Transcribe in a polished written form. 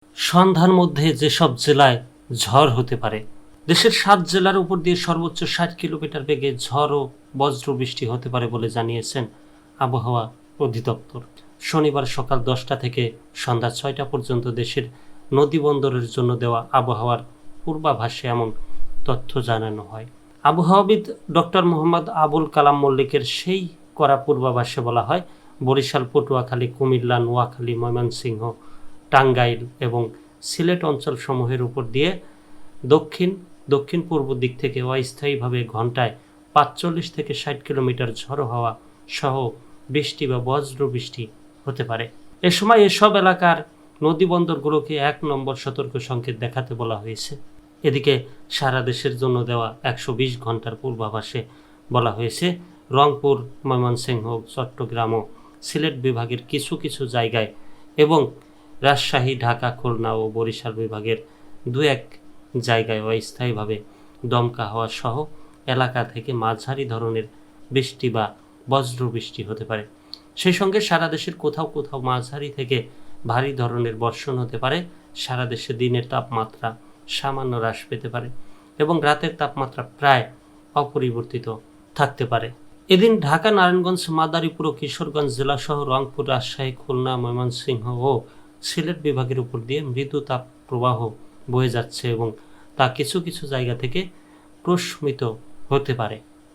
সন্ধ্যার মধ্যে যেসব জেলায় ঝড় হতে পারে। দেশের 7 জেলার উপর দিয়ে সর্বোচ্চ 60 কিলোমিটার বেগে ঝড় ও বজ্র বৃষ্টি হতে পারে বলে জানিয়েছেন আবহাওয়া অধিদপ্তর। শনিবার সকাল 10টা থেকে সন্ধ্যা 6টা পর্যন্ত দেশের নদী বন্দরের জন্য দেওয়া আবহাওয়ার পূর্বাভাসে এমন তথ্য জানানো হয়। আবহাওয়াবিদ ডক্টর মোহাম্মদ আবুল কালাম মল্লিকের সেই করা পূর্বাভাসে বলা হয়, বরিশাল, পটুয়াখালী, কুমিল্লা, নোয়াখালী, ময়মনসিংহ, টাঙ্গাইল এবং সিলেট অঞ্চলসমূহের উপর দিয়ে দক্ষিণ পূর্ব দিক থেকে অস্থায়ীভাবে ঘন্টায় 45 থেকে 60 কিলোমিটার ঝড়ো হাওয়া সহ বৃষ্টি বা বজ্র বৃষ্টি হতে পারে। এ সময় এসব এলাকার নদীবন্দরগুলোকে 1 নম্বর সতর্ক সংকেত দেখাতে বলা হয়েছে। এদিকে সারা দেশের জন্য দেওয়া 120 ঘন্টার পূর্বাভাসে বলা হয়েছে, রংপুর, ময়মনসিংহ, চট্টগ্রাম ও সিলেট বিভাগের কিছু কিছু জায়গায় এবং রাজশাহী, ঢাকা, খুলনা ও বরিশাল বিভাগের 2-1 জায়গায় অস্থায়ীভাবে দমকা হাওয়া সহ এলাকা থেকে মাঝারি ধরনের বৃষ্টি বা বজ্র বৃষ্টি হতে পারে। সেই সঙ্গে সারা দেশের কোথাও কোথাও মাঝারি থেকে ভারী ধরনের বর্ষণ হতে পারে। সারা দেশে দিনের তাপমাত্রা সামান্য হ্রাস পেতে পারে এবং রাতের তাপমাত্রা প্রায় অপরিবর্তিত থাকতে পারে। এদিন ঢাকা, নারায়ণগঞ্জ, মাদারীপুর ও কিশোরগঞ্জ জেলাসহ রংপুর, রাজশাহী, খুলনা, ময়মনসিংহ ও সিলেট বিভাগের উপর দিয়ে মৃদু তাপ প্রবাহ বয়ে যাচ্ছে এবং তা কিছু কিছু জায়গা থেকে প্রশমিত হতে পারে।